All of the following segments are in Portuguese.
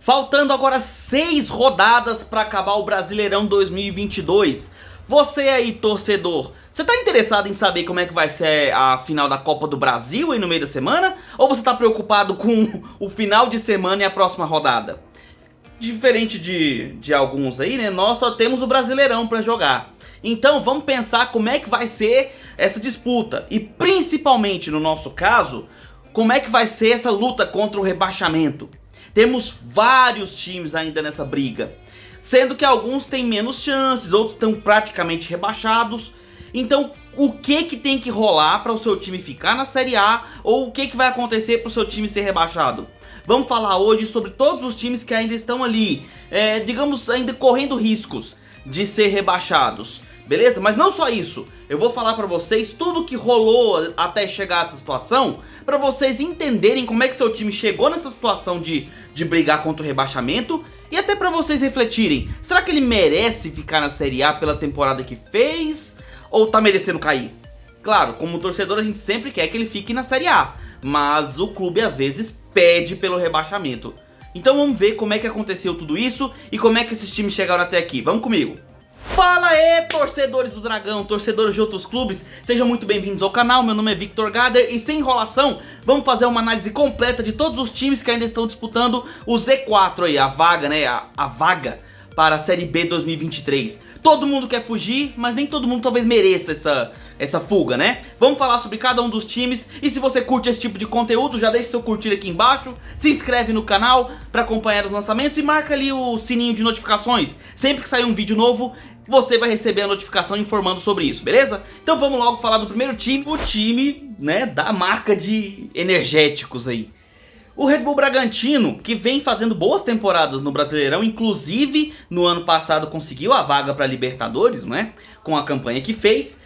Faltando agora 6 rodadas para acabar o Brasileirão 2022. Você aí, torcedor, você tá interessado em saber como é que vai ser a final da Copa do Brasil aí no meio da semana? Ou você tá preocupado com o final de semana e a próxima rodada? Diferente de alguns aí, né, nós só temos o Brasileirão para jogar. Então vamos pensar como é que vai ser essa disputa. E principalmente no nosso caso, como é que vai ser essa luta contra o rebaixamento. Temos vários times ainda nessa briga, sendo que alguns têm menos chances, outros estão praticamente rebaixados. Então o que tem que rolar para o seu time ficar na Série A, ou o que vai acontecer para o seu time ser rebaixado? Vamos falar hoje sobre todos os times que ainda estão ali, digamos, ainda correndo riscos de ser rebaixados, beleza? Mas não só isso, eu vou falar pra vocês tudo que rolou até chegar a essa situação, pra vocês entenderem como é que seu time chegou nessa situação de brigar contra o rebaixamento, e até pra vocês refletirem, será que ele merece ficar na Série A pela temporada que fez, ou tá merecendo cair? Claro, como torcedor a gente sempre quer que ele fique na Série A, mas o clube às vezes pede pelo rebaixamento. Então vamos ver como é que aconteceu tudo isso e como é que esses times chegaram até aqui. Vamos comigo. Fala aí, torcedores do Dragão, torcedores de outros clubes, sejam muito bem-vindos ao canal. Meu nome é Victor Gader e sem enrolação, vamos fazer uma análise completa de todos os times que ainda estão disputando o Z4 aí, a vaga, né, a vaga para a Série B 2023. Todo mundo quer fugir, mas nem todo mundo talvez mereça essa fuga, né? Vamos falar sobre cada um dos times. E se você curte esse tipo de conteúdo, já deixa seu curtir aqui embaixo, se inscreve no canal para acompanhar os lançamentos e marca ali o sininho de notificações. Sempre que sair um vídeo novo, você vai receber a notificação informando sobre isso, beleza? Então vamos logo falar do primeiro time, o time, né, da marca de energéticos aí. O Red Bull Bragantino, que vem fazendo boas temporadas no Brasileirão, inclusive no ano passado conseguiu a vaga para Libertadores, né, com a campanha que fez.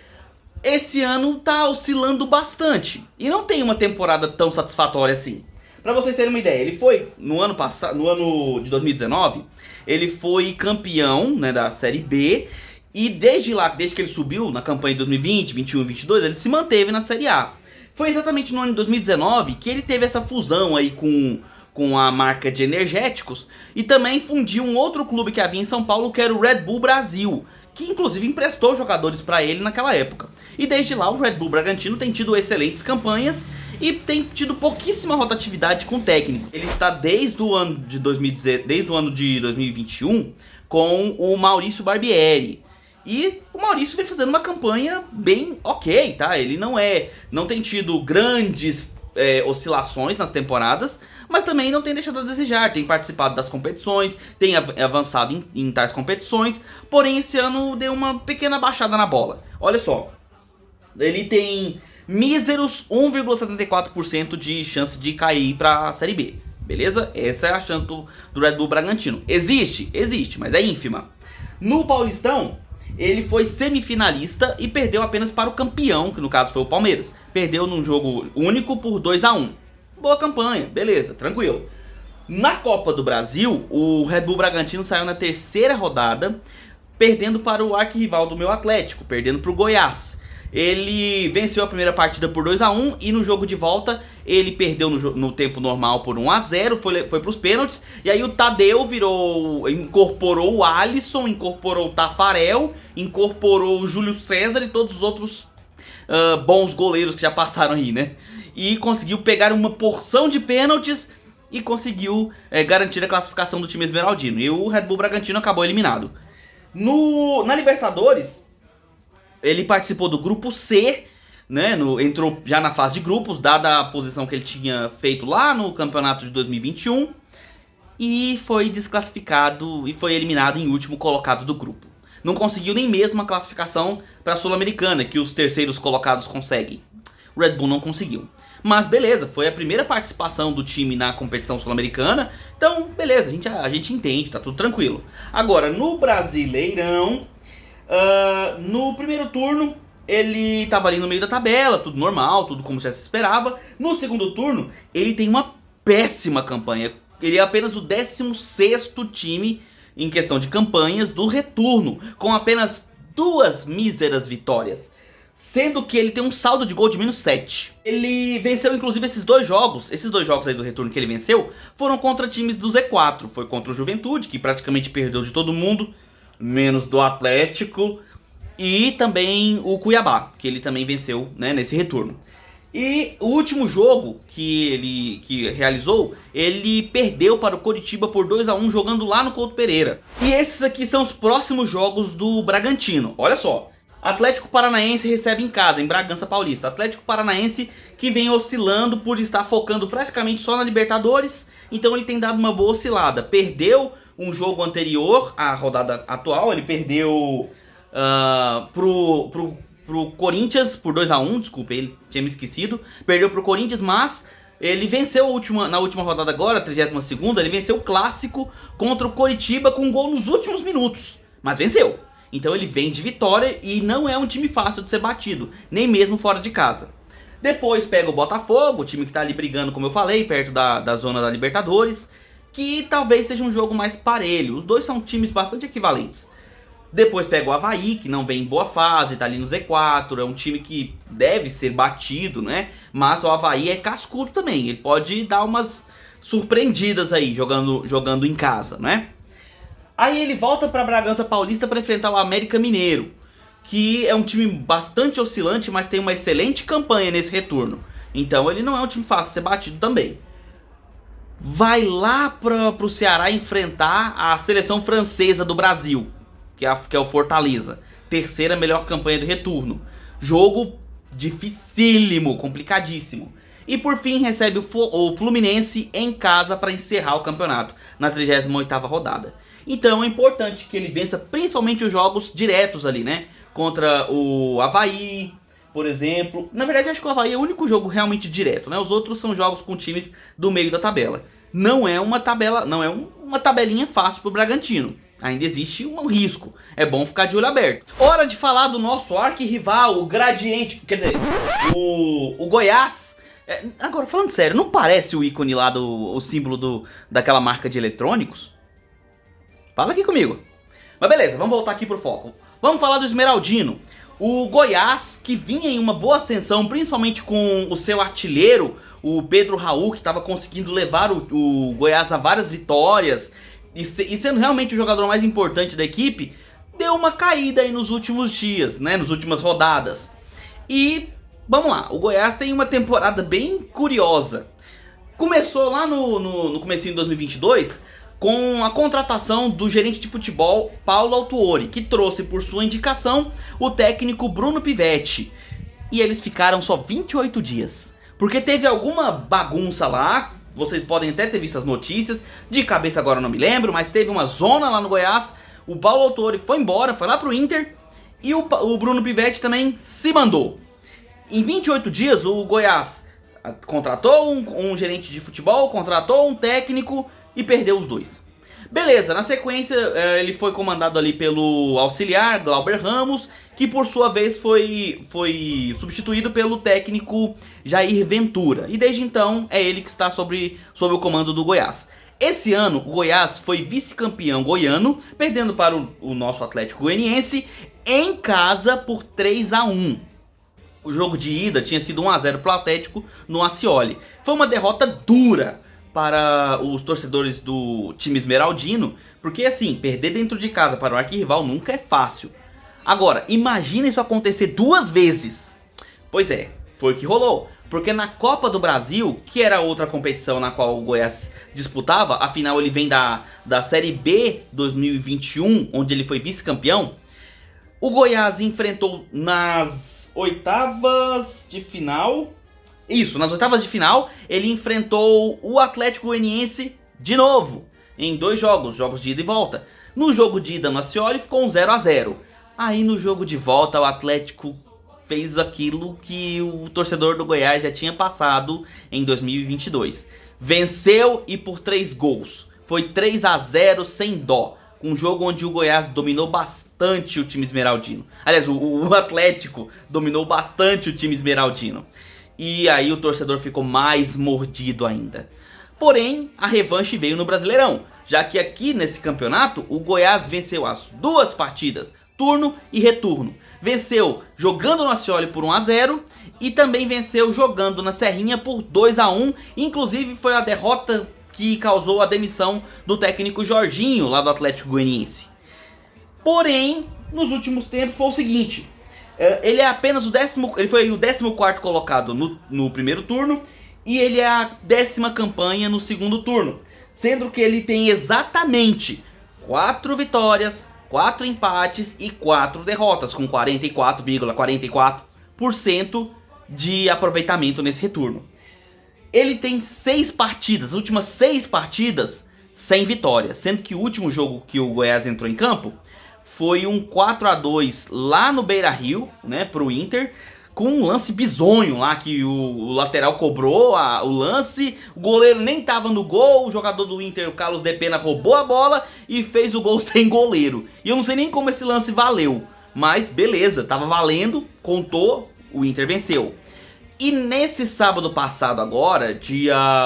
Esse ano tá oscilando bastante e não tem uma temporada tão satisfatória assim. Pra vocês terem uma ideia, ele foi no ano passado, no ano de 2019, ele foi campeão, né, da Série B, e desde lá, desde que ele subiu na campanha de 2020, 21 e 22, ele se manteve na Série A. Foi exatamente no ano de 2019 que ele teve essa fusão aí com a marca de energéticos e também fundiu um outro clube que havia em São Paulo, que era o Red Bull Brasil, que inclusive emprestou jogadores para ele naquela época. E desde lá o Red Bull Bragantino tem tido excelentes campanhas e tem tido pouquíssima rotatividade com o técnico. Ele está desde o ano de 2021 com o Maurício Barbieri. E o Maurício vem fazendo uma campanha bem ok, tá? Ele não tem tido grandes oscilações nas temporadas, mas também não tem deixado a desejar. Tem participado das competições, tem avançado em tais competições, porém esse ano deu uma pequena baixada na bola. Olha só, ele tem míseros 1,74% de chance de cair para a Série B, beleza? Essa é a chance do Red Bull Bragantino. Existe, mas é ínfima. No Paulistão, ele foi semifinalista e perdeu apenas para o campeão, que no caso foi o Palmeiras. Perdeu num jogo único por 2-1. Boa campanha, beleza, tranquilo. Na Copa do Brasil, o Red Bull Bragantino saiu na terceira rodada, perdendo para o arquirrival do meu Atlético, perdendo para o Goiás. Ele venceu a primeira partida por 2-1 e no jogo de volta ele perdeu no tempo normal por 1-0, foi para os pênaltis. E aí o Tadeu incorporou o Alisson, incorporou o Tafarel, incorporou o Júlio César e todos os outros bons goleiros que já passaram aí, né? E conseguiu pegar uma porção de pênaltis e conseguiu garantir a classificação do time esmeraldino. E o Red Bull Bragantino acabou eliminado. Na Libertadores, ele participou do grupo C, né, entrou já na fase de grupos, dada a posição que ele tinha feito lá no campeonato de 2021, e foi desclassificado e foi eliminado em último colocado do grupo. Não conseguiu nem mesmo a classificação para a Sul-Americana, que os terceiros colocados conseguem. O Red Bull não conseguiu. Mas beleza, foi a primeira participação do time na competição sul-americana, então beleza, a gente entende, tá tudo tranquilo. Agora, no Brasileirão, no primeiro turno, ele estava ali no meio da tabela, tudo normal, tudo como já se esperava. No segundo turno, ele tem uma péssima campanha. Ele é apenas o 16º time em questão de campanhas do retorno, com apenas 2 míseras vitórias. sendo que ele tem um saldo de gol de -7. Ele venceu inclusive esses dois jogos aí do retorno que ele venceu, foram contra times do Z4. Foi contra o Juventude, que praticamente perdeu de todo mundo, menos do Atlético, e também o Cuiabá, que ele também venceu, né, nesse retorno. E o último jogo que ele realizou, ele perdeu para o Coritiba por 2-1 jogando lá no Couto Pereira. E esses aqui são os próximos jogos do Bragantino. Olha só. Atlético Paranaense recebe em casa, em Bragança Paulista. Atlético Paranaense que vem oscilando por estar focando praticamente só na Libertadores. Então ele tem dado uma boa oscilada. Perdeu um jogo anterior à rodada atual. Ele perdeu pro Corinthians por 2-1, desculpa, ele tinha me esquecido. Perdeu pro Corinthians, mas ele venceu na última rodada agora, 32ª, ele venceu o clássico contra o Coritiba com um gol nos últimos minutos. Mas venceu. Então ele vem de vitória e não é um time fácil de ser batido, nem mesmo fora de casa. Depois pega o Botafogo, o time que tá ali brigando, como eu falei, perto da zona da Libertadores, que talvez seja um jogo mais parelho. Os dois são times bastante equivalentes. Depois pega o Avaí, que não vem em boa fase, tá ali no Z4, é um time que deve ser batido, né? Mas o Avaí é cascudo também, ele pode dar umas surpreendidas aí, jogando em casa, né? Aí ele volta pra Bragança Paulista para enfrentar o América Mineiro, que é um time bastante oscilante, mas tem uma excelente campanha nesse retorno. Então ele não é um time fácil de ser batido também. Vai lá pro Ceará enfrentar a seleção francesa do Brasil, que é o Fortaleza. Terceira melhor campanha do retorno. Jogo dificílimo, complicadíssimo. E por fim recebe o Fluminense em casa para encerrar o campeonato, na 38ª rodada. Então é importante que ele vença principalmente os jogos diretos ali, né? Contra o Avaí, por exemplo. Na verdade, acho que o Avaí é o único jogo realmente direto, né? Os outros são jogos com times do meio da tabela. Não é uma tabelinha fácil pro Bragantino. Ainda existe um risco. É bom ficar de olho aberto. Hora de falar do nosso arquirrival, o Gradiente. Quer dizer, o Goiás. Agora, falando sério, não parece o ícone lá o símbolo daquela marca de eletrônicos? Fala aqui comigo. Mas beleza, vamos voltar aqui pro foco. Vamos falar do Esmeraldino. O Goiás, que vinha em uma boa ascensão, principalmente com o seu artilheiro, o Pedro Raul, que estava conseguindo levar o Goiás a várias vitórias e sendo realmente o jogador mais importante da equipe, deu uma caída aí nos últimos dias, né, nas últimas rodadas. E vamos lá, o Goiás tem uma temporada bem curiosa. Começou lá no comecinho de 2022 com a contratação do gerente de futebol Paulo Autuori, que trouxe por sua indicação o técnico Bruno Pivetti. E eles ficaram só 28 dias, porque teve alguma bagunça lá. Vocês podem até ter visto as notícias, de cabeça agora eu não me lembro, mas teve uma zona lá no Goiás. O Paulo Autuori foi embora, foi lá pro Inter, e o Bruno Pivetti também se mandou. Em 28 dias o Goiás contratou um gerente de futebol, contratou um técnico e perdeu os dois. Beleza, na sequência ele foi comandado ali pelo auxiliar Glauber Ramos, que por sua vez foi substituído pelo técnico Jair Ventura. E desde então é ele que está sobre o comando do Goiás. Esse ano o Goiás foi vice-campeão goiano, perdendo para o nosso Atlético Goianiense em casa por 3-1. O jogo de ida tinha sido 1-0 para o Atlético no Ascioli. Foi uma derrota dura para os torcedores do time esmeraldino, porque assim, perder dentro de casa para o arquirrival nunca é fácil. Agora, imagina isso acontecer duas vezes. Pois é, foi o que rolou. Porque na Copa do Brasil, que era outra competição na qual o Goiás disputava, afinal ele vem da Série B 2021, onde ele foi vice-campeão, o Goiás enfrentou nas oitavas de final. Isso, nas oitavas de final, ele enfrentou o Atlético Goianiense de novo, em dois jogos de ida e volta. No jogo de ida no Ascioli ficou um 0-0. Aí no jogo de volta o Atlético fez aquilo que o torcedor do Goiás já tinha passado em 2022. Venceu e por 3 gols. Foi 3-0 sem dó. Um jogo onde o Goiás dominou bastante o time esmeraldino. Aliás, o Atlético dominou bastante o time esmeraldino. E aí o torcedor ficou mais mordido ainda. Porém, a revanche veio no Brasileirão, já que aqui nesse campeonato o Goiás venceu as duas partidas, turno e retorno. venceu jogando no Ascioli por 1 a 0 e também venceu jogando na Serrinha por 2 a 1. Inclusive foi a derrota que causou a demissão do técnico Jorginho lá do Atlético Goianiense. Porém, nos últimos tempos foi o seguinte, ele é apenas ele foi o 14º colocado no primeiro turno e ele é a 10ª campanha no segundo turno, sendo que ele tem exatamente 4 vitórias, 4 empates e 4 derrotas, com 44,44% de aproveitamento nesse retorno. Ele tem 6 partidas, as últimas 6 partidas sem vitória, sendo que o último jogo que o Goiás entrou em campo foi um 4 a 2 lá no Beira-Rio, né, pro Inter, com um lance bizonho lá que o lateral cobrou o lance, o goleiro nem tava no gol, o jogador do Inter, o Carlos de Pena, roubou a bola e fez o gol sem goleiro. E eu não sei nem como esse lance valeu, mas beleza, tava valendo, contou, o Inter venceu. E nesse sábado passado agora,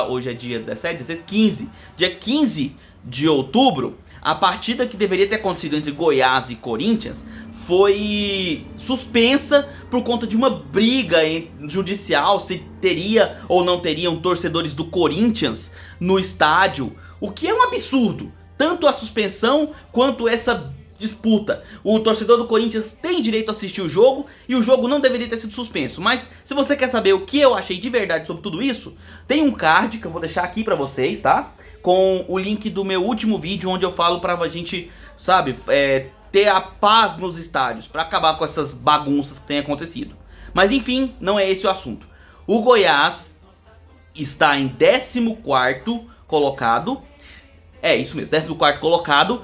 hoje é dia 17, 16, 15, dia 15 de outubro, a partida que deveria ter acontecido entre Goiás e Corinthians foi suspensa por conta de uma briga judicial, se teria ou não teriam torcedores do Corinthians no estádio, o que é um absurdo, tanto a suspensão quanto essa disputa. O torcedor do Corinthians tem direito a assistir o jogo e o jogo não deveria ter sido suspenso. Mas se você quer saber o que eu achei de verdade sobre tudo isso, tem um card que eu vou deixar aqui pra vocês, tá? Com o link do meu último vídeo onde eu falo pra gente, sabe, ter a paz nos estádios, pra acabar com essas bagunças que têm acontecido. Mas enfim, não é esse o assunto. O Goiás está em 14º colocado, isso mesmo, 14º colocado,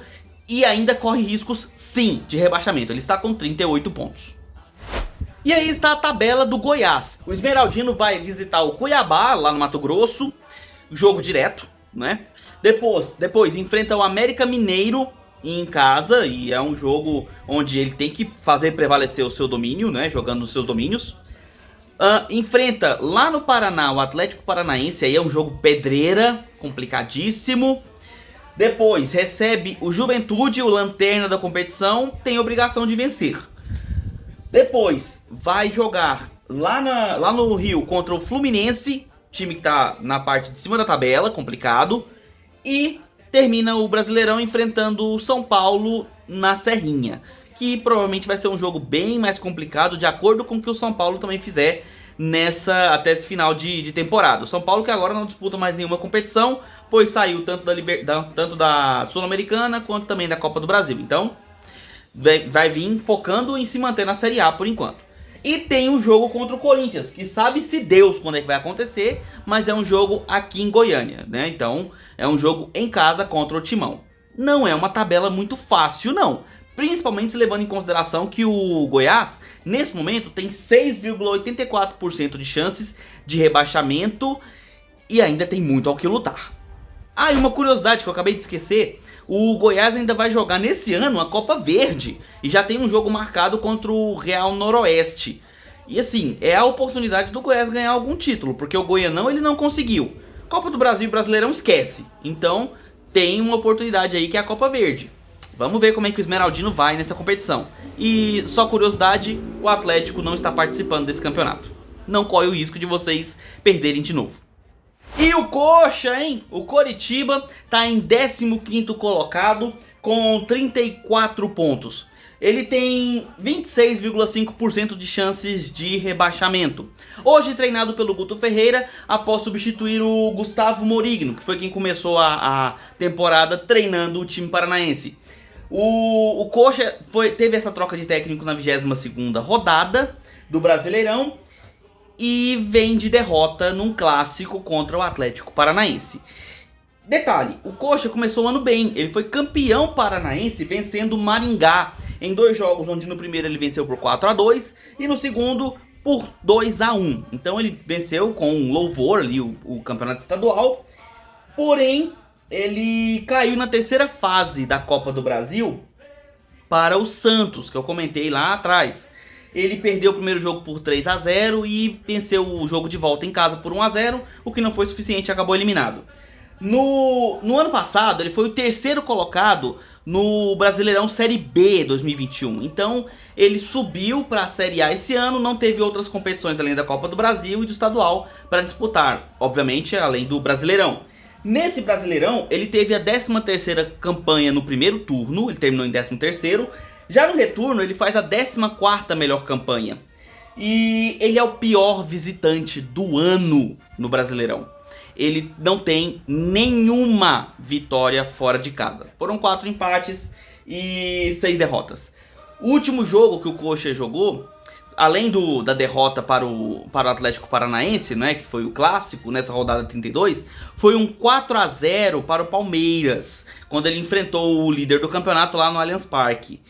e ainda corre riscos, sim, de rebaixamento. Ele está com 38 pontos. E aí está a tabela do Goiás. O Esmeraldino vai visitar o Cuiabá, lá no Mato Grosso. Jogo direto, né? Depois enfrenta o América Mineiro em casa. E é um jogo onde ele tem que fazer prevalecer o seu domínio, né? Jogando os seus domínios. Enfrenta lá no Paraná o Atlético Paranaense. Aí é um jogo pedreira, complicadíssimo. Depois recebe o Juventude, o lanterna da competição, tem obrigação de vencer. Depois vai jogar lá no Rio contra o Fluminense, time que está na parte de cima da tabela, complicado. E termina o Brasileirão enfrentando o São Paulo na Serrinha, que provavelmente vai ser um jogo bem mais complicado, de acordo com o que o São Paulo também fizer até esse final de temporada. O São Paulo que agora não disputa mais nenhuma competição, pois saiu tanto da Sul-Americana quanto também da Copa do Brasil. Então vai vir focando em se manter na Série A por enquanto. E tem um jogo contra o Corinthians, que sabe-se Deus quando é que vai acontecer, mas é um jogo aqui em Goiânia, né? Então é um jogo em casa contra o Timão. Não é uma tabela muito fácil não, principalmente levando em consideração que o Goiás, nesse momento, tem 6,84% de chances de rebaixamento e ainda tem muito ao que lutar. E uma curiosidade que eu acabei de esquecer, o Goiás ainda vai jogar nesse ano a Copa Verde e já tem um jogo marcado contra o Real Noroeste. E assim, é a oportunidade do Goiás ganhar algum título, porque o Goianão ele não conseguiu. Copa do Brasil e Brasileirão esquece, então tem uma oportunidade aí que é a Copa Verde. Vamos ver como é que o Esmeraldino vai nessa competição. E só curiosidade, o Atlético não está participando desse campeonato. Não corre o risco de vocês perderem de novo. E o Coxa, hein? O Coritiba tá em 15º colocado com 34 pontos. Ele tem 26,5% de chances de rebaixamento. Hoje treinado pelo Guto Ferreira após substituir o Gustavo Morigno, que foi quem começou a temporada treinando o time paranaense. O Coxa teve essa troca de técnico na 22ª rodada do Brasileirão e vem de derrota num clássico contra o Atlético Paranaense. Detalhe, o Coxa começou o ano bem, ele foi campeão paranaense vencendo o Maringá em 2 jogos, onde no primeiro ele venceu por 4 a 2 e no segundo por 2 a 1. Então ele venceu com louvor ali o campeonato estadual, porém ele caiu na 3ª fase da Copa do Brasil para o Santos, que eu comentei lá atrás. Ele perdeu o primeiro jogo por 3 a 0 e venceu o jogo de volta em casa por 1 a 0, o que não foi suficiente e acabou eliminado. No ano passado, ele foi o terceiro colocado no Brasileirão Série B 2021. Então, ele subiu para a Série A esse ano, não teve outras competições além da Copa do Brasil e do Estadual para disputar, obviamente, além do Brasileirão. Nesse Brasileirão, ele teve a 13ª campanha no primeiro turno, ele terminou em 13º. Já no retorno, ele faz a 14ª melhor campanha. E ele é o pior visitante do ano no Brasileirão. Ele não tem nenhuma vitória fora de casa. Foram 4 empates e 6 derrotas. O último jogo que o Coxa jogou, além da derrota para o Atlético Paranaense, né, que foi o clássico nessa rodada 32, foi um 4-0 para o Palmeiras, quando ele enfrentou o líder do campeonato lá no Allianz Parque.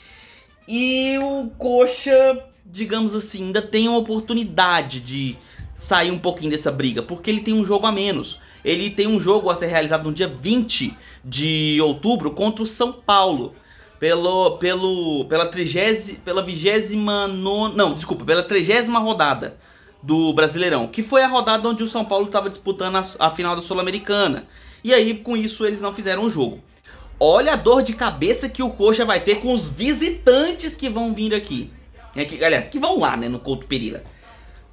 E o Coxa, digamos assim, ainda tem uma oportunidade de sair um pouquinho dessa briga, porque ele tem um jogo a menos. Ele tem um jogo a ser realizado no dia 20 de outubro contra o São Paulo, pela 30ª rodada do Brasileirão, que foi a rodada onde o São Paulo estava disputando a final da Sul-Americana. E aí, com isso, eles não fizeram o jogo. Olha a dor de cabeça que o Coxa vai ter com os visitantes que vão vir aqui. Aliás, que vão lá, né, no Couto Pereira.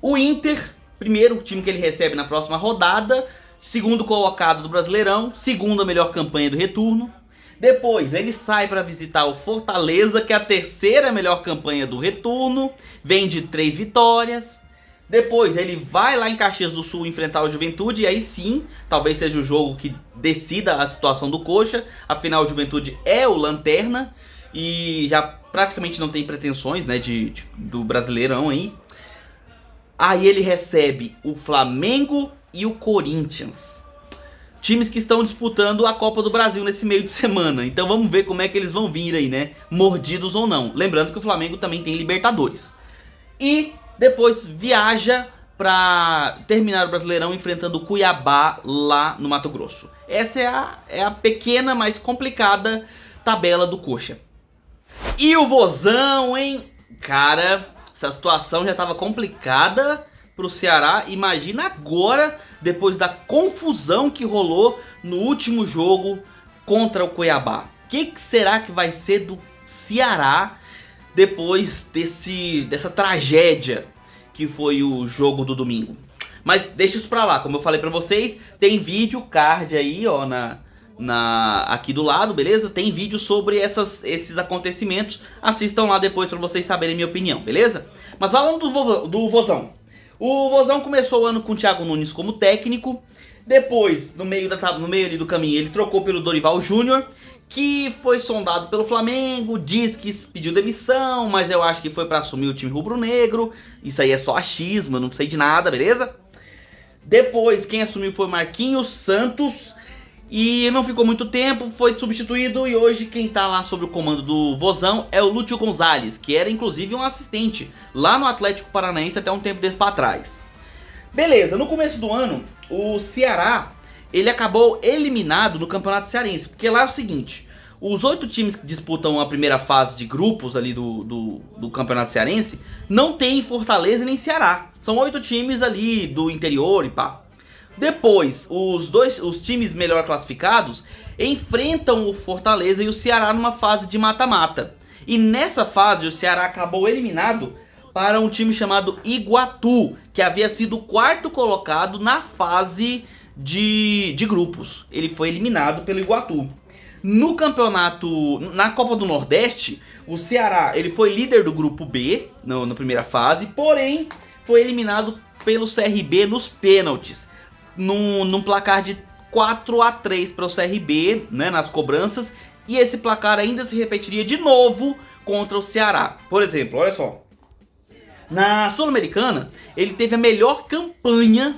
O Inter, primeiro time que ele recebe na próxima rodada, segundo colocado do Brasileirão, segunda melhor campanha do retorno. Depois ele sai para visitar o Fortaleza, que é a terceira melhor campanha do retorno, vem de 3 vitórias. Depois ele vai lá em Caxias do Sul enfrentar o Juventude, e aí sim, talvez seja o jogo que decida a situação do Coxa. Afinal, o Juventude é o lanterna e já praticamente não tem pretensões, né, do Brasileirão aí. Aí ele recebe o Flamengo e o Corinthians, times que estão disputando a Copa do Brasil nesse meio de semana. Então vamos ver como é que eles vão vir aí, né, mordidos ou não. Lembrando que o Flamengo também tem Libertadores. E depois viaja para terminar o Brasileirão enfrentando o Cuiabá lá no Mato Grosso. Essa é a pequena, mas complicada tabela do Coxa. E o Vozão, hein? Cara, essa situação já estava complicada pro Ceará. Imagina agora, depois da confusão que rolou no último jogo contra o Cuiabá. O que será que vai ser do Ceará depois dessa tragédia que foi o jogo do domingo? Mas deixa isso pra lá, como eu falei pra vocês, tem vídeo card aí, ó, aqui do lado, beleza? Tem vídeo sobre esses acontecimentos. Assistam lá depois pra vocês saberem minha opinião, beleza? Mas falando do Vozão. O Vozão começou o ano com o Thiago Nunes como técnico. Depois, no meio ali do caminho, ele trocou pelo Dorival Júnior, que foi sondado pelo Flamengo, diz que pediu demissão, mas eu acho que foi pra assumir o time rubro-negro. Isso aí é só achismo, eu não sei de nada, beleza? Depois, quem assumiu foi Marquinhos Santos, e não ficou muito tempo, foi substituído, e hoje quem tá lá sob o comando do Vozão é o Lúcio Gonzalez, que era inclusive um assistente lá no Atlético Paranaense até um tempo desse pra trás. Beleza, no começo do ano, o Ceará, ele acabou eliminado no Campeonato Cearense, porque lá é o seguinte: os 8 times que disputam a primeira fase de grupos ali do Campeonato Cearense não tem Fortaleza nem Ceará, são 8 times ali do interior e pá. Depois, os times melhor classificados enfrentam o Fortaleza e o Ceará numa fase de mata-mata. E nessa fase o Ceará acabou eliminado para um time chamado Iguatu, que havia sido o 4º colocado na fase de grupos. Ele foi eliminado pelo Iguatu. No campeonato, na Copa do Nordeste, o Ceará ele foi líder do grupo B na primeira fase, porém foi eliminado pelo CRB nos pênaltis, num placar de 4-3 para o CRB, né, nas cobranças. E esse placar ainda se repetiria de novo contra o Ceará. Por exemplo, olha só, na Sul-Americana ele teve a melhor campanha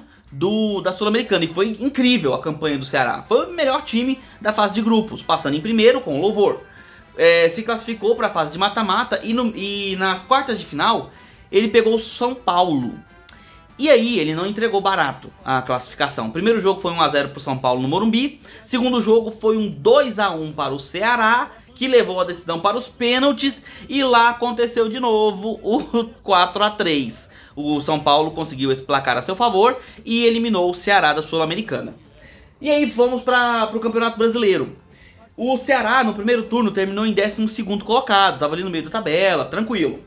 da Sul-Americana, e foi incrível a campanha do Ceará. Foi o melhor time da fase de grupos, passando em primeiro com louvor. Se classificou para a fase de mata-mata, e nas quartas de final ele pegou o São Paulo. E aí ele não entregou barato a classificação. O primeiro jogo foi 1-0 para o São Paulo no Morumbi. Segundo jogo foi um 2-1 para o Ceará, que levou a decisão para os pênaltis. E lá aconteceu de novo o 4-3. O São Paulo conseguiu esse placar a seu favor e eliminou o Ceará da Sul-Americana. E aí vamos para o Campeonato Brasileiro. O Ceará no primeiro turno terminou em 12º colocado, tava ali no meio da tabela, tranquilo.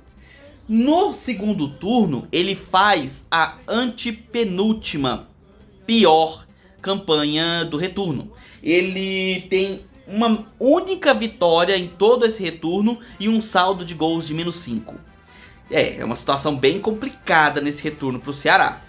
No segundo turno ele faz a antepenúltima pior campanha do retorno. Ele tem uma única vitória em todo esse retorno e um saldo de gols de -5. É uma situação bem complicada nesse retorno para o Ceará.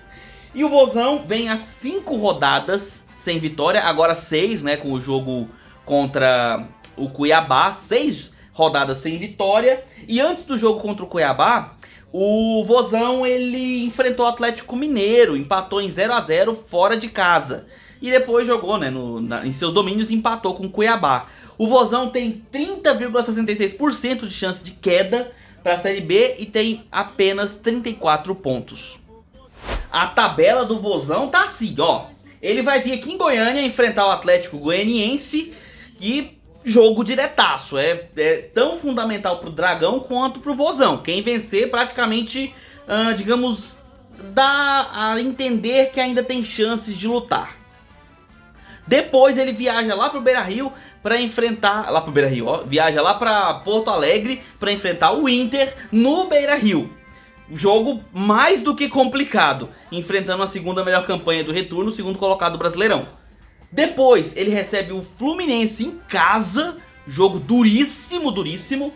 E o Vozão vem a 5 rodadas sem vitória, agora 6, né, com o jogo contra o Cuiabá, 6 rodadas sem vitória. E antes do jogo contra o Cuiabá, o Vozão ele enfrentou o Atlético Mineiro, empatou em 0-0 fora de casa. E depois jogou, né, em seus domínios e empatou com o Cuiabá. O Vozão tem 30,66% de chance de queda para a Série B e tem apenas 34 pontos. A tabela do Vozão tá assim, ó. Ele vai vir aqui em Goiânia enfrentar o Atlético Goianiense e jogo diretaço. É tão fundamental pro Dragão quanto pro Vozão. Quem vencer praticamente, digamos, dá a entender que ainda tem chances de lutar. Depois ele viaja lá pro Beira-Rio para enfrentar... Lá pro Beira-Rio, ó. Viaja lá pra Porto Alegre para enfrentar o Inter no Beira-Rio. Jogo mais do que complicado, enfrentando a segunda melhor campanha do retorno, o segundo colocado do Brasileirão. Depois ele recebe o Fluminense em casa, jogo duríssimo, duríssimo.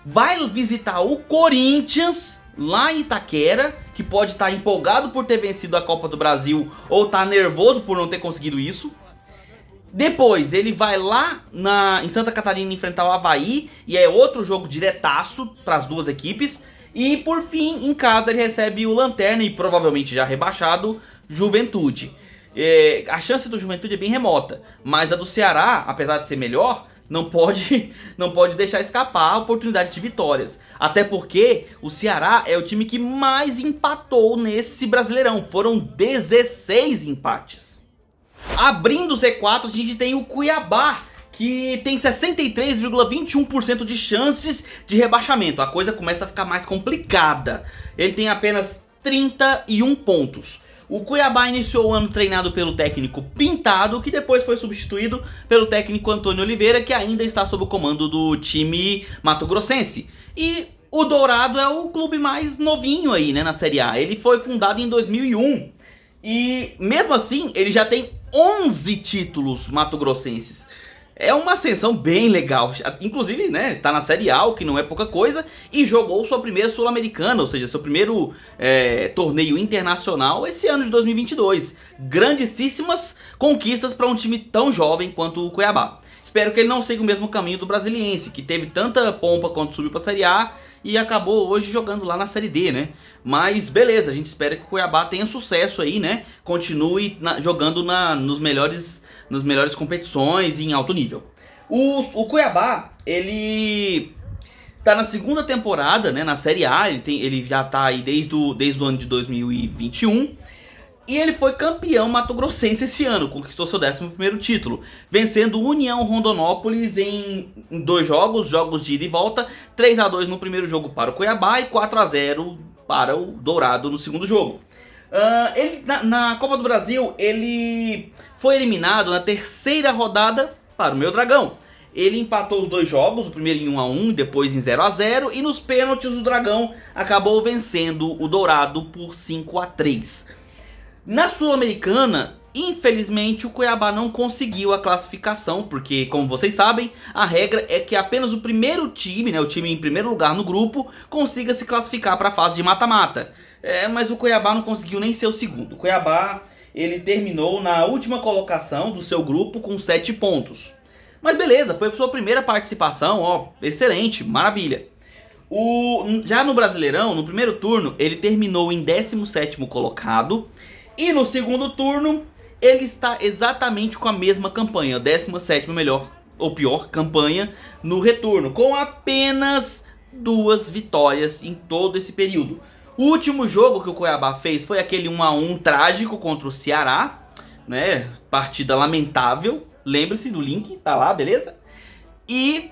Vai visitar o Corinthians lá em Itaquera, que pode estar empolgado por ter vencido a Copa do Brasil ou estar nervoso por não ter conseguido isso. Depois ele vai lá em Santa Catarina enfrentar o Avaí, e é outro jogo diretaço para as duas equipes. E por fim, em casa ele recebe o Lanterna e provavelmente já rebaixado, Juventude. A chance do Juventude é bem remota, mas a do Ceará, apesar de ser melhor, não pode deixar escapar a oportunidade de vitórias. Até porque o Ceará é o time que mais empatou nesse Brasileirão, foram 16 empates. Abrindo o Z4 a gente tem o Cuiabá, que tem 63,21% de chances de rebaixamento. A coisa começa a ficar mais complicada. Ele tem apenas 31 pontos. O Cuiabá iniciou o ano treinado pelo técnico Pintado, que depois foi substituído pelo técnico Antônio Oliveira, que ainda está sob o comando do time mato-grossense. E o Dourado é o clube mais novinho aí, né, na Série A. Ele foi fundado em 2001 e mesmo assim ele já tem 11 títulos mato-grossenses. É uma ascensão bem legal, inclusive, né, está na Série A, o que não é pouca coisa, e jogou sua primeira Sul-Americana, ou seja, seu primeiro torneio internacional esse ano de 2022. Grandíssimas conquistas para um time tão jovem quanto o Cuiabá. Espero que ele não siga o mesmo caminho do Brasiliense, que teve tanta pompa quando subiu para a Série A e acabou hoje jogando lá na Série D, né? Mas beleza, a gente espera que o Cuiabá tenha sucesso aí, né? Continue jogando nas melhores competições e em alto nível. O Cuiabá, ele tá na segunda temporada, né, na Série A, ele já tá aí desde o ano de 2021. E ele foi campeão mato-grossense esse ano, conquistou seu 11º título, vencendo o União Rondonópolis em 2 jogos de ida e volta, 3-2 no primeiro jogo para o Cuiabá e 4-0 para o Dourado no segundo jogo. Ele, na Copa do Brasil, ele foi eliminado na 3ª rodada para o Meu Dragão. Ele empatou os 2 jogos, o primeiro em 1-1 e depois em 0-0, e nos pênaltis o Dragão acabou vencendo o Dourado por 5-3. Na Sul-Americana, infelizmente o Cuiabá não conseguiu a classificação, porque, como vocês sabem, a regra é que apenas o primeiro time, né, o time em primeiro lugar no grupo, consiga se classificar para a fase de mata-mata. Mas o Cuiabá não conseguiu nem ser o segundo. O Cuiabá, ele terminou na última colocação do seu grupo com 7 pontos. Mas beleza, foi a sua primeira participação, ó, excelente, maravilha. Já no Brasileirão, no primeiro turno, ele terminou em 17º colocado. E no segundo turno, ele está exatamente com a mesma campanha, a 17ª melhor ou pior campanha no retorno, com apenas 2 vitórias em todo esse período. O último jogo que o Cuiabá fez foi aquele 1-1 trágico contra o Ceará, né? Partida lamentável, lembre-se do link, tá lá, beleza? E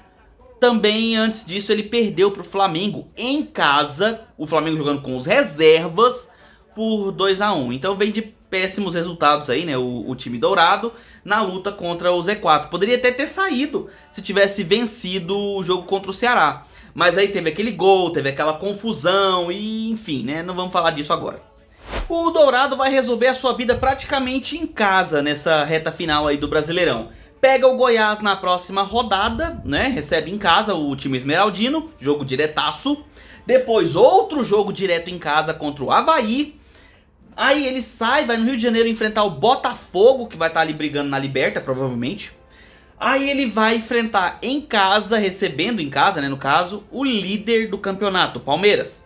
também antes disso ele perdeu para o Flamengo em casa, o Flamengo jogando com os reservas, por 2-1. Então vem de péssimos resultados aí, né, o time dourado na luta contra o Z4. Poderia até ter saído se tivesse vencido o jogo contra o Ceará. Mas aí teve aquele gol, teve aquela confusão e enfim, né, não vamos falar disso agora. O Dourado vai resolver a sua vida praticamente em casa nessa reta final aí do Brasileirão. Pega o Goiás na próxima rodada, né, recebe em casa o time esmeraldino, jogo diretaço. Depois outro jogo direto em casa contra o Avaí. Aí ele sai, vai no Rio de Janeiro enfrentar o Botafogo, que vai estar ali brigando na Liberta, provavelmente. Aí ele vai enfrentar em casa, recebendo em casa, né, no caso, o líder do campeonato, Palmeiras.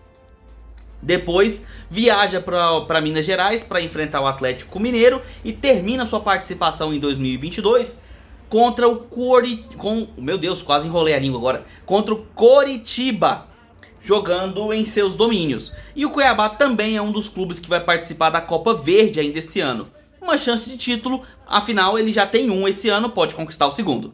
Depois viaja para Minas Gerais para enfrentar o Atlético Mineiro e termina sua participação em 2022 contra o meu Deus, quase enrolei a língua agora. Contra o Coritiba, jogando em seus domínios. E o Cuiabá também é um dos clubes que vai participar da Copa Verde ainda esse ano. Uma chance de título, afinal ele já tem um esse ano, pode conquistar o segundo.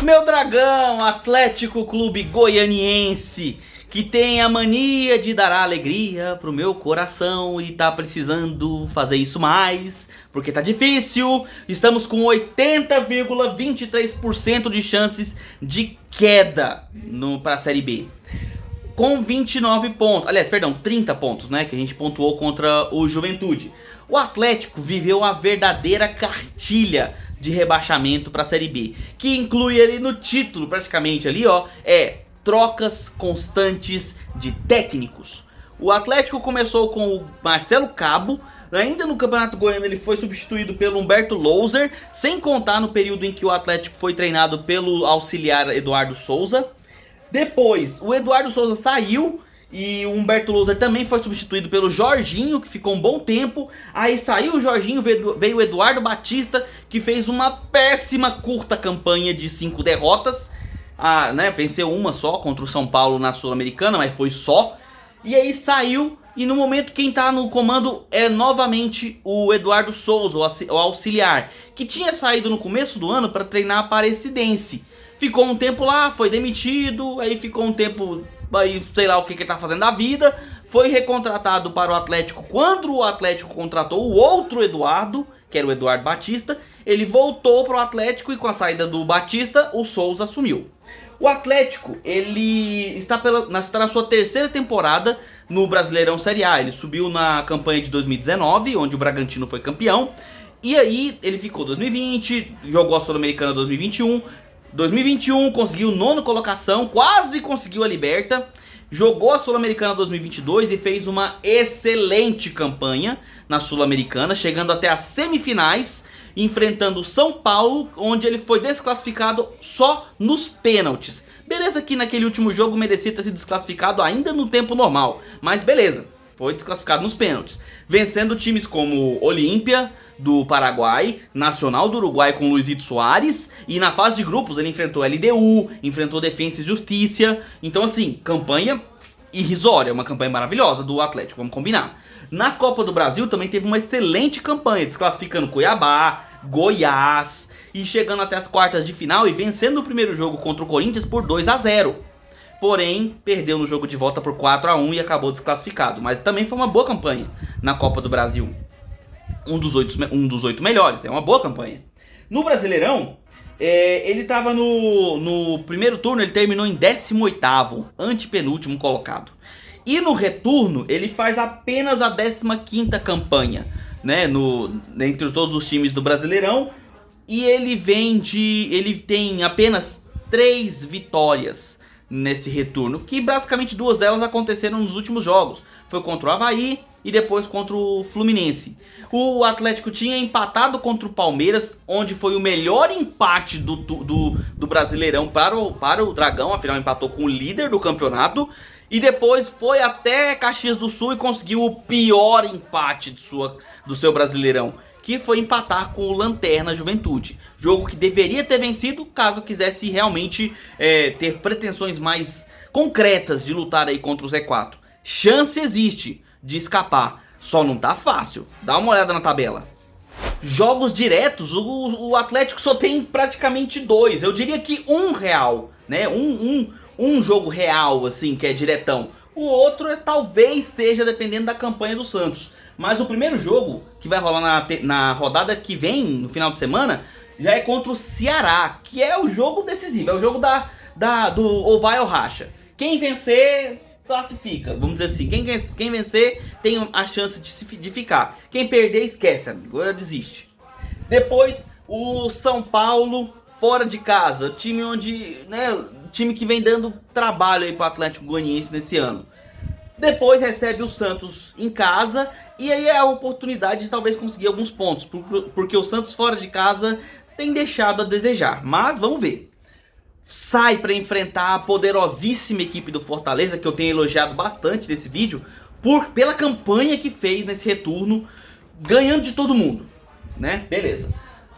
Meu Dragão, Atlético Clube Goianiense, que tem a mania de dar alegria pro meu coração e tá precisando fazer isso mais, porque tá difícil. Estamos com 80,23% de chances de queda pra Série B. Com 29 pontos, aliás, perdão, 30 pontos, né, que a gente pontuou contra o Juventude. O Atlético viveu a verdadeira cartilha de rebaixamento para a Série B, que inclui ali no título, praticamente ali, ó, trocas constantes de técnicos. O Atlético começou com o Marcelo Cabo, ainda no Campeonato Goiano ele foi substituído pelo Humberto Louser, sem contar no período em que o Atlético foi treinado pelo auxiliar Eduardo Souza. Depois, o Eduardo Souza saiu e o Humberto Louser também foi substituído pelo Jorginho, que ficou um bom tempo. Aí saiu o Jorginho, veio o Eduardo Batista, que fez uma péssima curta campanha de 5 derrotas. Né, venceu uma só contra o São Paulo na Sul-Americana, mas foi só. E aí saiu, e no momento quem tá no comando é novamente o Eduardo Souza, o auxiliar, que tinha saído no começo do ano para treinar a Aparecidense. Ficou um tempo lá, foi demitido, aí ficou um tempo, aí sei lá o que ele tá fazendo da vida. Foi recontratado para o Atlético quando o Atlético contratou o outro Eduardo, que era o Eduardo Batista. Ele voltou para o Atlético e com a saída do Batista, o Souza assumiu. O Atlético, ele está na sua terceira temporada no Brasileirão Série A. Ele subiu na campanha de 2019, onde o Bragantino foi campeão. E aí ele ficou 2020, jogou a Sul-Americana 2021... 2021 conseguiu 9ª colocação, quase conseguiu a Liberta, jogou a Sul-Americana 2022 e fez uma excelente campanha na Sul-Americana, chegando até as semifinais, enfrentando o São Paulo, onde ele foi desclassificado só nos pênaltis. Beleza que naquele último jogo merecia ter sido desclassificado ainda no tempo normal, mas beleza, foi desclassificado nos pênaltis, vencendo times como Olímpia do Paraguai, Nacional do Uruguai com Luizito Soares, e na fase de grupos ele enfrentou LDU, enfrentou Defensa e Justiça. Então assim, campanha irrisória, uma campanha maravilhosa do Atlético, vamos combinar. Na Copa do Brasil também teve uma excelente campanha, desclassificando Cuiabá, Goiás, e chegando até as quartas de final e vencendo o primeiro jogo contra o Corinthians por 2-0. Porém, perdeu no jogo de volta por 4-1 e acabou desclassificado, mas também foi uma boa campanha na Copa do Brasil. Um dos 8 melhores, é uma boa campanha. No Brasileirão, ele estava no primeiro turno, ele terminou em 18º, antepenúltimo colocado. E no retorno, ele faz apenas a 15ª campanha, né, entre todos os times do Brasileirão. E ele tem apenas 3 vitórias nesse retorno, que basicamente 2 delas aconteceram nos últimos jogos. Foi contra o Avaí e depois contra o Fluminense. O Atlético tinha empatado contra o Palmeiras, onde foi o melhor empate do Brasileirão para o Dragão, afinal empatou com o líder do campeonato. E depois foi até Caxias do Sul e conseguiu o pior empate do seu Brasileirão, que foi empatar com o Lanterna Juventude. Jogo que deveria ter vencido caso quisesse realmente ter pretensões mais concretas de lutar aí contra o Z4. Chance existe de escapar, só não tá fácil. Dá uma olhada na tabela. Jogos diretos, o Atlético só tem praticamente 2. Eu diria que um real, né? Um jogo real, assim, que é diretão. O outro talvez seja dependendo da campanha do Santos. Mas o primeiro jogo que vai rolar na rodada que vem, no final de semana, já é contra o Ceará, que é o jogo decisivo, é o jogo do ou vai ou racha. Quem vencer, classifica, vamos dizer assim. Quem vencer tem a chance de ficar. Quem perder, esquece, amigo, desiste. Depois, o São Paulo fora de casa, time onde, né, time que vem dando trabalho aí pro Atlético Goianiense nesse ano. Depois recebe o Santos em casa, e aí é a oportunidade de talvez conseguir alguns pontos, porque o Santos fora de casa tem deixado a desejar, mas vamos ver. Sai para enfrentar a poderosíssima equipe do Fortaleza, que eu tenho elogiado bastante nesse vídeo, pela campanha que fez nesse retorno, ganhando de todo mundo, né? Beleza.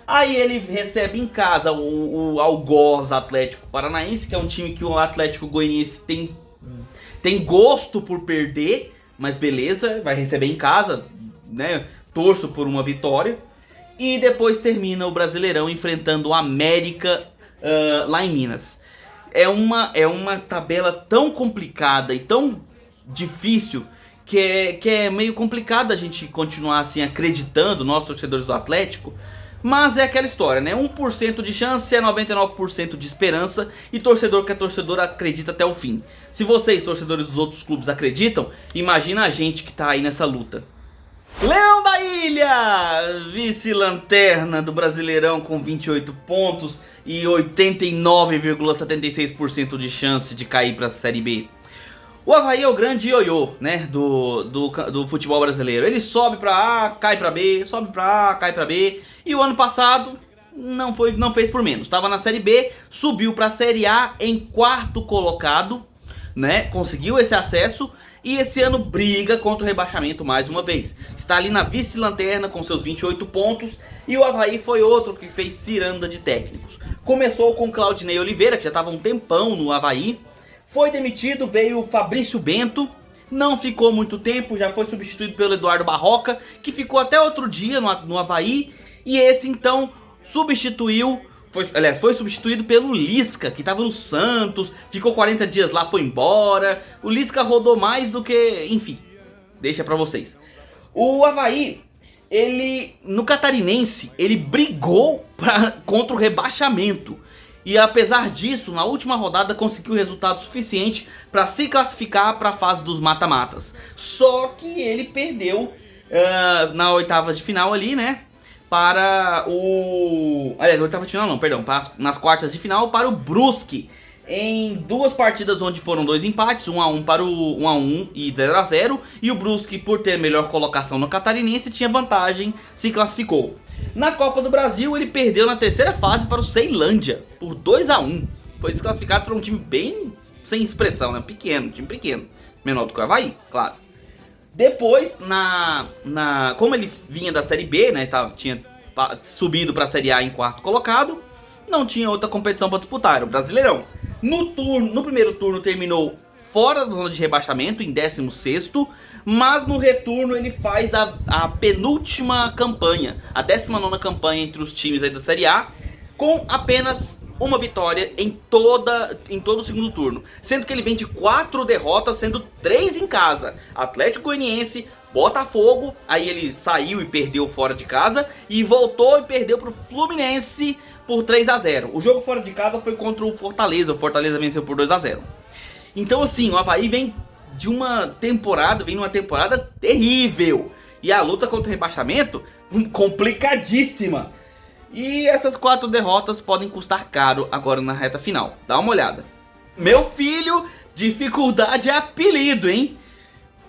Aí ele recebe em casa o algoz Atlético Paranaense, que é um time que o Atlético Goianiense tem gosto por perder, mas beleza, vai receber em casa, né? Torço por uma vitória. E depois termina o Brasileirão enfrentando o América lá em Minas. É uma tabela tão complicada e tão difícil que é meio complicado a gente continuar assim acreditando, nós torcedores do Atlético. Mas é aquela história, né? 1% de chance é 99% de esperança, e torcedor que é torcedor acredita até o fim. Se vocês, torcedores dos outros clubes, acreditam, imagina a gente que tá aí nessa luta. Leão da Ilha, vice-lanterna do Brasileirão com 28 pontos e 89,76% de chance de cair para a Série B. O Avaí é o grande ioiô, né, do futebol brasileiro. Ele sobe pra A, cai pra B, sobe pra A, cai pra B. E o ano passado não fez por menos. Estava na Série B, subiu pra Série A em quarto colocado, né, conseguiu esse acesso. E esse ano briga contra o rebaixamento mais uma vez. Está ali na vice-lanterna com seus 28 pontos. E o Avaí foi outro que fez ciranda de técnicos. Começou com o Claudinei Oliveira, que já estava um tempão no Avaí. Foi demitido, veio o Fabrício Bento, não ficou muito tempo, já foi substituído pelo Eduardo Barroca, que ficou até outro dia no Avaí, e esse então foi substituído pelo Lisca, que estava no Santos, ficou 40 dias lá, foi embora. O Lisca rodou mais do que, enfim, deixa pra vocês. O Avaí, no Catarinense, ele brigou contra o rebaixamento. E apesar disso, na última rodada conseguiu resultado suficiente para se classificar para a fase dos mata-matas. Só que ele perdeu na oitavas de final ali, né? Aliás, oitava de final não, perdão. Nas quartas de final para o Brusque. Em duas partidas onde foram 2 empates, 1-1 para o 1-1 e 0-0. E o Brusque, por ter melhor colocação no Catarinense, tinha vantagem, se classificou. Na Copa do Brasil, ele perdeu na terceira fase para o Ceilândia, por 2-1. Foi desclassificado para um time bem sem expressão, né? Time pequeno. Menor do que o Avaí, claro. Depois, como ele vinha da Série B, né? Tinha subido para a Série A em quarto colocado, não tinha outra competição para disputar, era o Brasileirão. No primeiro turno terminou fora da zona de rebaixamento, em 16º, mas no retorno ele faz a penúltima campanha, a 19ª campanha entre os times aí da Série A, com apenas uma vitória em todo o segundo turno, sendo que ele vem de 4 derrotas, sendo 3 em casa: Atlético Goianiense, Botafogo, aí ele saiu e perdeu fora de casa, e voltou e perdeu para o Fluminense por 3-0. O jogo fora de casa foi contra o Fortaleza venceu por 2-0. Então assim, o Avaí vem numa temporada terrível, e a luta contra o rebaixamento complicadíssima. E essas 4 derrotas podem custar caro agora na reta final. Dá uma olhada. Meu filho, dificuldade é apelido, hein?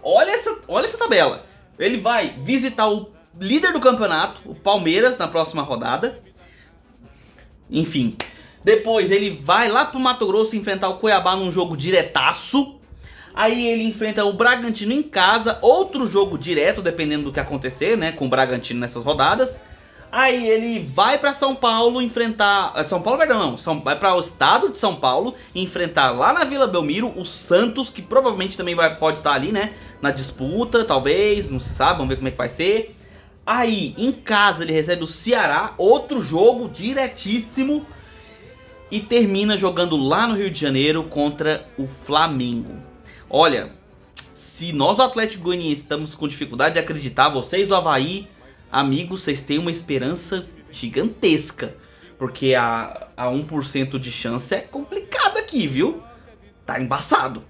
Olha essa tabela. Ele vai visitar o líder do campeonato, o Palmeiras, na próxima rodada. Enfim. Depois ele vai lá pro Mato Grosso enfrentar o Cuiabá num jogo diretaço. Aí ele enfrenta o Bragantino em casa, outro jogo direto, dependendo do que acontecer, né, com o Bragantino nessas rodadas. Aí ele vai pra São Paulo enfrentar... vai pra o estado de São Paulo, enfrentar lá na Vila Belmiro o Santos, que provavelmente também pode estar ali, né, na disputa, talvez, não se sabe, vamos ver como é que vai ser. Aí, em casa, ele recebe o Ceará, outro jogo diretíssimo, e termina jogando lá no Rio de Janeiro contra o Flamengo. Olha, Se nós do Atlético Goianiense estamos com dificuldade de acreditar, vocês do Avaí, amigos, vocês têm uma esperança gigantesca. Porque a 1% de chance é complicado aqui, viu? Tá embaçado.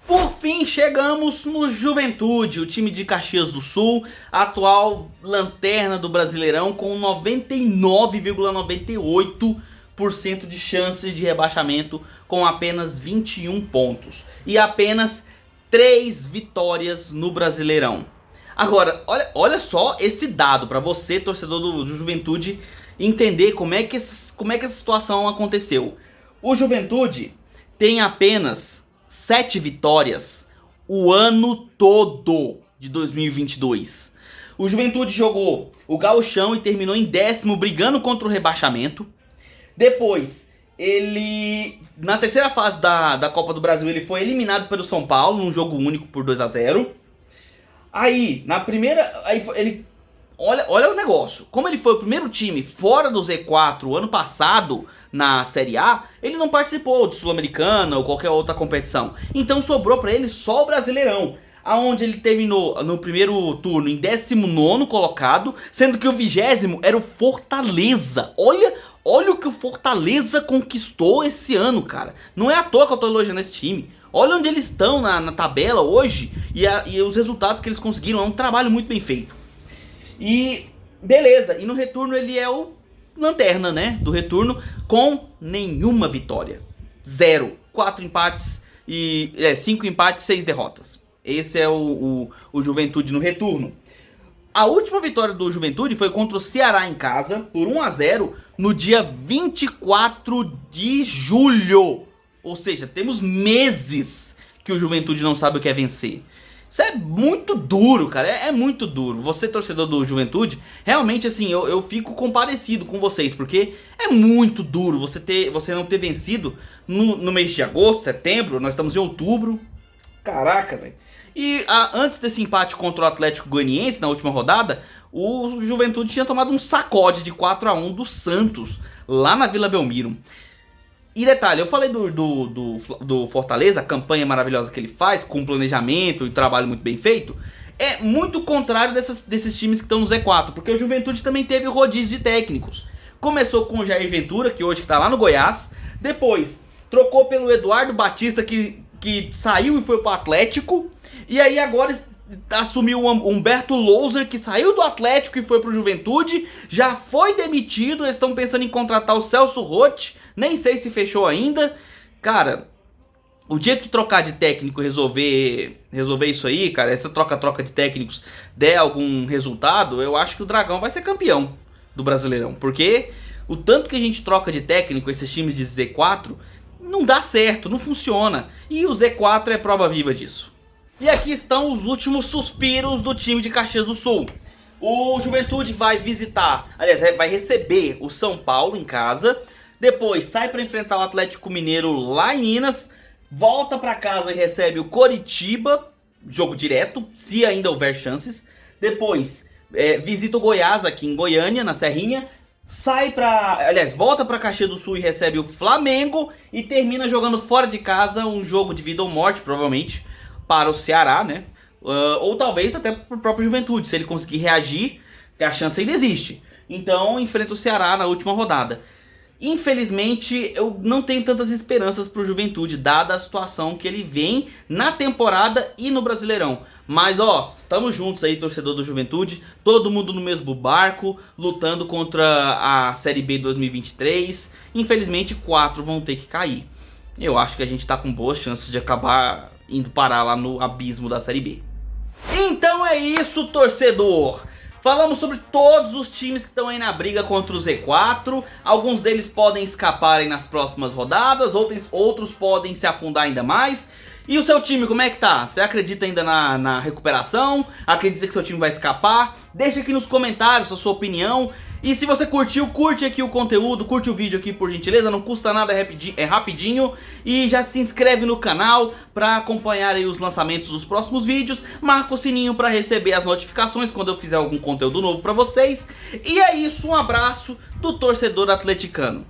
Por fim, chegamos no Juventude, o time de Caxias do Sul, atual lanterna do Brasileirão, com 99,98% de chance de rebaixamento, com apenas 21 pontos e apenas 3 vitórias no Brasileirão. Agora, olha só esse dado para você, torcedor do Juventude, entender como é que essa situação aconteceu. O Juventude tem apenas 7 vitórias o ano todo de 2022. O Juventude jogou o Gauchão e terminou em 10º, brigando contra o rebaixamento. Depois, ele, na terceira fase da Copa do Brasil, ele foi eliminado pelo São Paulo, num jogo único por 2-0. Aí, na primeira, olha o negócio. Como ele foi o primeiro time fora do Z4 o ano passado na Série A, ele não participou de Sul-Americana ou qualquer outra competição. Então sobrou pra ele só o Brasileirão, aonde ele terminou no primeiro turno em 19º colocado, sendo que o 20º era o Fortaleza. Olha o que o Fortaleza conquistou esse ano, cara. Não é à toa que eu tô elogiando esse time. Olha onde eles estão na tabela hoje e os resultados que eles conseguiram. É um trabalho muito bem feito. E beleza, e no retorno ele é o lanterna, né, do retorno, com nenhuma vitória. 0, 4 empates e 5 empates, 6 derrotas. Esse é o Juventude no retorno. A última vitória do Juventude foi contra o Ceará em casa, por 1-0, no dia 24 de julho. Ou seja, temos meses que o Juventude não sabe o que é vencer. Isso é muito duro, cara, é muito duro. Você, torcedor do Juventude, realmente assim, eu fico compadecido com vocês, porque é muito duro você não ter vencido no mês de agosto, setembro, nós estamos em outubro. Caraca, velho. E antes desse empate contra o Atlético Goianiense, na última rodada, o Juventude tinha tomado um sacode de 4-1 do Santos, lá na Vila Belmiro. E detalhe, eu falei do Fortaleza, a campanha maravilhosa que ele faz, com planejamento e trabalho muito bem feito. É muito contrário desses times que estão no Z4, porque o Juventude também teve o rodízio de técnicos. Começou com o Jair Ventura, que hoje está lá no Goiás. Depois, trocou pelo Eduardo Batista, que saiu e foi para o Atlético. E aí agora assumiu o Humberto Louser, que saiu do Atlético e foi pro Juventude. Já foi demitido, eles estão pensando em contratar o Celso Roth. Nem sei se fechou ainda. Cara, o dia que trocar de técnico e resolver isso aí, cara, essa troca de técnicos der algum resultado, eu acho que o Dragão vai ser campeão do Brasileirão. Porque o tanto que a gente troca de técnico, esses times de Z4, não dá certo, não funciona. E o Z4 é prova viva disso. E aqui estão os últimos suspiros do time de Caxias do Sul. O Juventude vai visitar, aliás, vai receber o São Paulo em casa. Depois sai para enfrentar o Atlético Mineiro lá em Minas. Volta para casa e recebe o Coritiba, jogo direto, se ainda houver chances. Depois visita o Goiás aqui em Goiânia, na Serrinha. Volta para Caxias do Sul e recebe o Flamengo. E termina jogando fora de casa um jogo de vida ou morte, provavelmente, para o Ceará, né? Ou talvez até para o próprio Juventude, se ele conseguir reagir, que a chance ainda existe. Então enfrenta o Ceará na última rodada. Infelizmente, eu não tenho tantas esperanças pro Juventude, dada a situação que ele vem na temporada e no Brasileirão. Mas, ó, estamos juntos aí, torcedor do Juventude, todo mundo no mesmo barco, lutando contra a Série B 2023. Infelizmente, 4 vão ter que cair. Eu acho que a gente tá com boas chances de acabar indo parar lá no abismo da Série B. Então é isso, torcedor! Falamos sobre todos os times que estão aí na briga contra o Z4. Alguns deles podem escapar aí nas próximas rodadas, outros podem se afundar ainda mais. E o seu time, como é que tá? Você acredita ainda na recuperação? Acredita que seu time vai escapar? Deixa aqui nos comentários a sua opinião. E se você curtiu, curte aqui o conteúdo, curte o vídeo aqui por gentileza, não custa nada, é rapidinho. E já se inscreve no canal para acompanhar aí os lançamentos dos próximos vídeos. Marca o sininho para receber as notificações quando eu fizer algum conteúdo novo para vocês. E é isso, um abraço do torcedor atleticano.